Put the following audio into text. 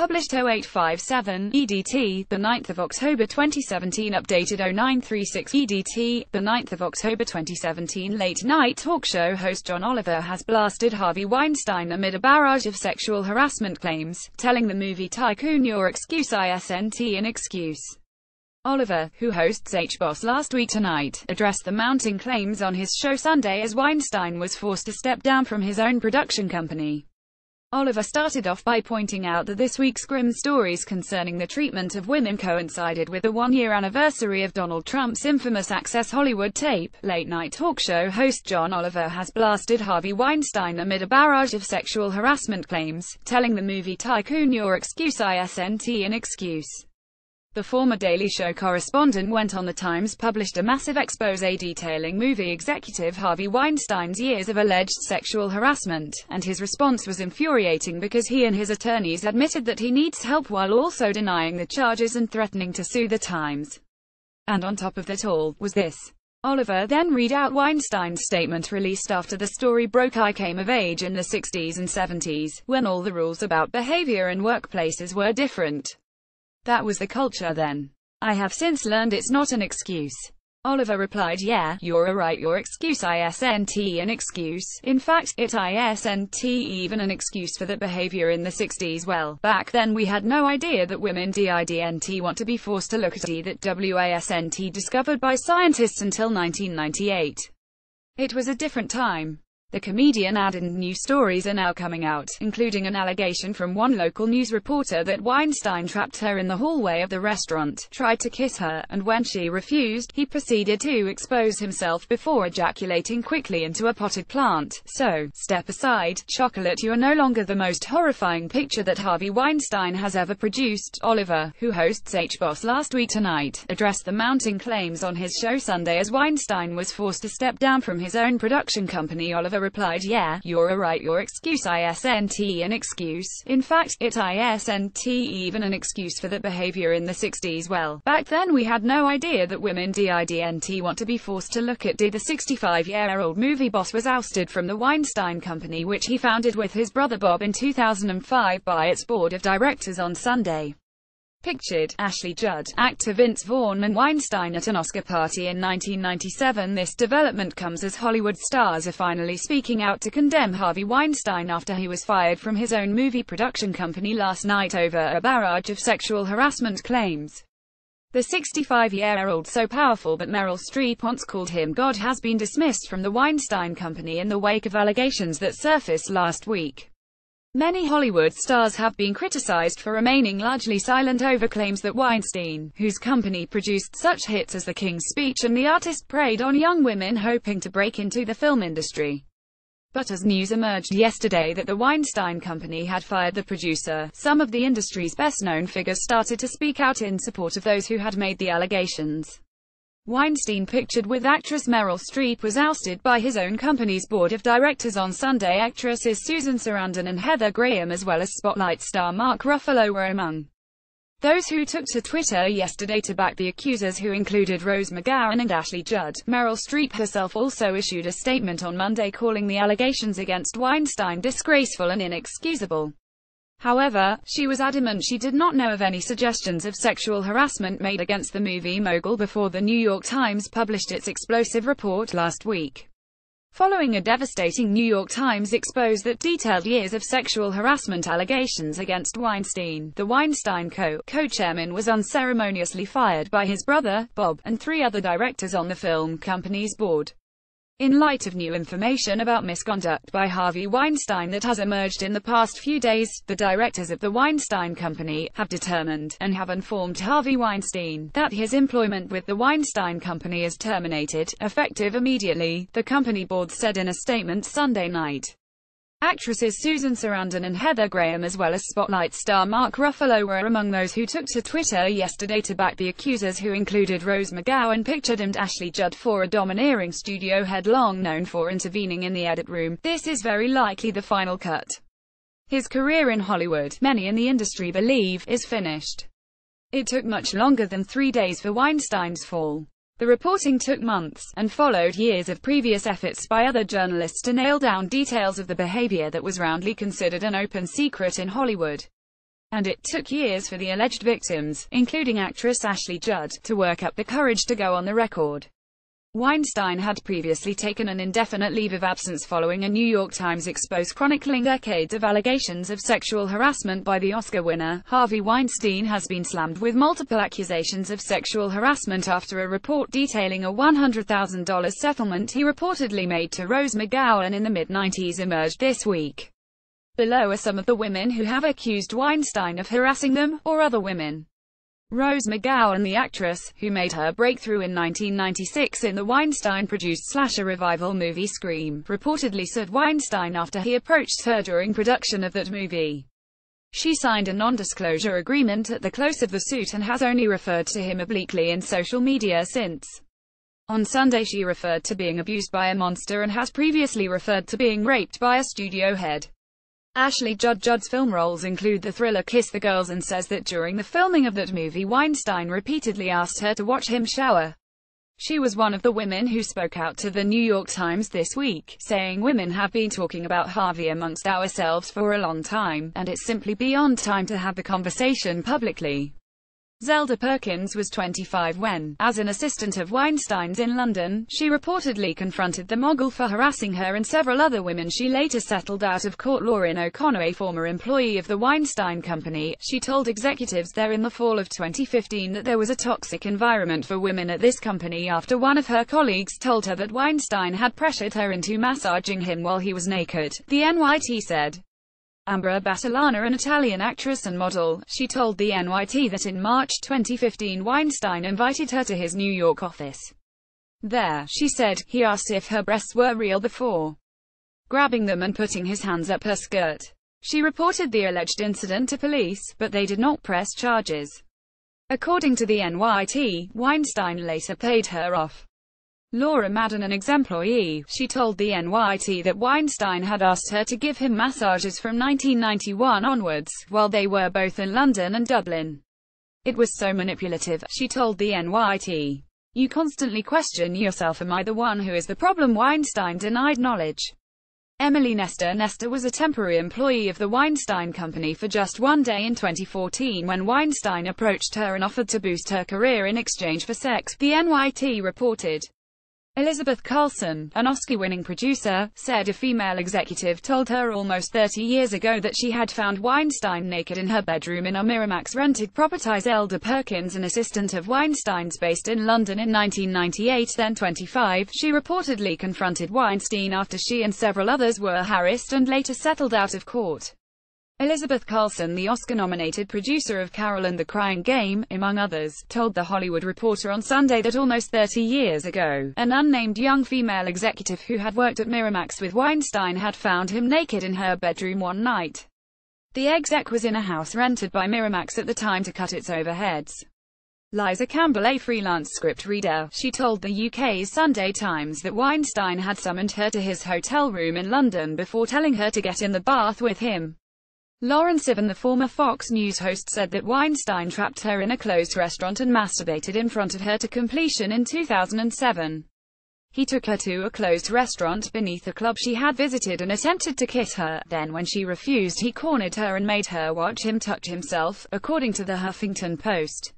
published 0857 EDT, the 9th of October 2017, updated 0936 EDT, the 9th of October 2017. Late-night talk show host John Oliver has blasted Harvey Weinstein amid a barrage of sexual harassment claims, telling the movie tycoon "Your excuse isn't an excuse." Oliver, who hosts H-Boss Last Week Tonight, addressed the mounting claims on his show Sunday as Weinstein was forced to step down from his own production company. Oliver started off by pointing out that this week's grim stories concerning the treatment of women coincided with the one-year anniversary of Donald Trump's infamous Access Hollywood tape. Late-night talk show host John Oliver has blasted Harvey Weinstein amid a barrage of sexual harassment claims, telling the movie tycoon "Your excuse isn't an excuse." The former Daily Show correspondent went on The Times published a massive exposé detailing movie executive Harvey Weinstein's years of alleged sexual harassment, and his response was infuriating because he and his attorneys admitted that he needs help while also denying the charges and threatening to sue The Times. And on top of that all, was this. Oliver then read out Weinstein's statement released after the story broke. "I came of age in the 60s and 70s, when all the rules about behavior in workplaces were different. That was the culture then. I have since learned it's not an excuse." Oliver replied, "Yeah, you're right, your excuse isn't an excuse. In fact, it isn't even an excuse for that behavior in the 60s. Well, back then we had no idea that women didn't want to be forced to look at that wasn't discovered by scientists until 1998. It was a different time." The comedian added new stories are now coming out, including an allegation from one local news reporter that Weinstein trapped her in the hallway of the restaurant, tried to kiss her, and when she refused, he proceeded to expose himself before ejaculating quickly into a potted plant. So, step aside, chocolate, you are no longer the most horrifying picture that Harvey Weinstein has ever produced. Oliver, who hosts H-Boss Last Week Tonight, addressed the mounting claims on his show Sunday as Weinstein was forced to step down from his own production company. Oliver replied, "Yeah, you're right, your excuse isn't an excuse. In fact, it isn't even an excuse for that behavior in the 60s. Well, back then we had no idea that women didn't want to be forced to look at The 65-year-old movie boss was ousted from the Weinstein Company, which he founded with his brother Bob in 2005 by its board of directors on Sunday. Pictured, Ashley Judd, actor Vince Vaughn and Weinstein at an Oscar party in 1997. This development comes as Hollywood stars are finally speaking out to condemn Harvey Weinstein after he was fired from his own movie production company last night over a barrage of sexual harassment claims. The 65-year-old, so powerful that Meryl Streep once called him God, has been dismissed from the Weinstein Company in the wake of allegations that surfaced last week. Many Hollywood stars have been criticized for remaining largely silent over claims that Weinstein, whose company produced such hits as The King's Speech and The Artist, preyed on young women hoping to break into the film industry. But as news emerged yesterday that the Weinstein Company had fired the producer, some of the industry's best-known figures started to speak out in support of those who had made the allegations. Weinstein, pictured with actress Meryl Streep, was ousted by his own company's board of directors on Sunday. Actresses Susan Sarandon and Heather Graham, as well as Spotlight star Mark Ruffalo, were among those who took to Twitter yesterday to back the accusers, who included Rose McGowan and Ashley Judd. Meryl Streep herself also issued a statement on Monday calling the allegations against Weinstein disgraceful and inexcusable. However, she was adamant she did not know of any suggestions of sexual harassment made against the movie mogul before the New York Times published its explosive report last week. Following a devastating New York Times expose that detailed years of sexual harassment allegations against Weinstein, the Weinstein co-chairman was unceremoniously fired by his brother, Bob, and 3 other directors on the film company's board. In light of new information about misconduct by Harvey Weinstein that has emerged in the past few days, the directors of the Weinstein Company have determined, and have informed Harvey Weinstein, that his employment with the Weinstein Company is terminated, effective immediately, the company board said in a statement Sunday night. Actresses Susan Sarandon and Heather Graham, as well as Spotlight star Mark Ruffalo, were among those who took to Twitter yesterday to back the accusers, who included Rose McGowan, pictured, and Ashley Judd. For a domineering studio head long known for intervening in the edit room, this is very likely the final cut. His career in Hollywood, many in the industry believe, is finished. It took much longer than 3 days for Weinstein's fall. The reporting took months, and followed years of previous efforts by other journalists to nail down details of the behavior that was roundly considered an open secret in Hollywood. and it took years for the alleged victims, including actress Ashley Judd, to work up the courage to go on the record. Weinstein had previously taken an indefinite leave of absence following a New York Times expose chronicling decades of allegations of sexual harassment by the Oscar winner. Harvey Weinstein has been slammed with multiple accusations of sexual harassment after a report detailing a $100,000 settlement he reportedly made to Rose McGowan in the mid-90s emerged this week. Below are some of the women who have accused Weinstein of harassing them, or other women. Rose McGowan, the actress, who made her breakthrough in 1996 in the Weinstein-produced slasher revival movie Scream, reportedly sued Weinstein after he approached her during production of that movie. She signed a non-disclosure agreement at the close of the suit and has only referred to him obliquely in social media since. On Sunday she referred to being abused by a monster and has previously referred to being raped by a studio head. Ashley Judd's film roles include the thriller Kiss the Girls, and says that during the filming of that movie Weinstein repeatedly asked her to watch him shower. She was one of the women who spoke out to the New York Times this week, saying, "Women have been talking about Harvey amongst ourselves for a long time, and it's simply beyond time to have the conversation publicly." Zelda Perkins was 25 when, as an assistant of Weinstein's in London, she reportedly confronted the mogul for harassing her and several other women. She later settled out of court. Lauren O'Connor, a former employee of the Weinstein Company, she told executives there in the fall of 2015 that there was a toxic environment for women at this company after one of her colleagues told her that Weinstein had pressured her into massaging him while he was naked, the NYT said. Ambra Battellana, an Italian actress and model, she told the NYT that in March 2015 Weinstein invited her to his New York office. There, she said, he asked if her breasts were real before grabbing them and putting his hands up her skirt. She reported the alleged incident to police, but they did not press charges. According to the NYT, Weinstein later paid her off. Laura Madden, an ex-employee, she told the NYT that Weinstein had asked her to give him massages from 1991 onwards, while they were both in London and Dublin. "It was so manipulative," she told the NYT. "You constantly question yourself, am I the one who is the problem?" Weinstein denied knowledge. Emily Nestor was a temporary employee of the Weinstein Company for just one day in 2014 when Weinstein approached her and offered to boost her career in exchange for sex, the NYT reported. Elizabeth Carlson, an Oscar-winning producer, said a female executive told her almost 30 years ago that she had found Weinstein naked in her bedroom in a Miramax-rented property. Zelda Perkins, an assistant of Weinstein's based in London in 1998, then 25, she reportedly confronted Weinstein after she and several others were harassed and later settled out of court. Elizabeth Carlson, the Oscar-nominated producer of Carol and the Crying Game, among others, told The Hollywood Reporter on Sunday that almost 30 years ago, an unnamed young female executive who had worked at Miramax with Weinstein had found him naked in her bedroom one night. The exec was in a house rented by Miramax at the time to cut its overheads. Liza Campbell, a freelance script reader, she told the UK's Sunday Times that Weinstein had summoned her to his hotel room in London before telling her to get in the bath with him. Lauren Sivan, the former Fox News host, said that Weinstein trapped her in a closed restaurant and masturbated in front of her to completion in 2007. He took her to a closed restaurant beneath a club she had visited and attempted to kiss her. Then when she refused, he cornered her and made her watch him touch himself, according to the Huffington Post.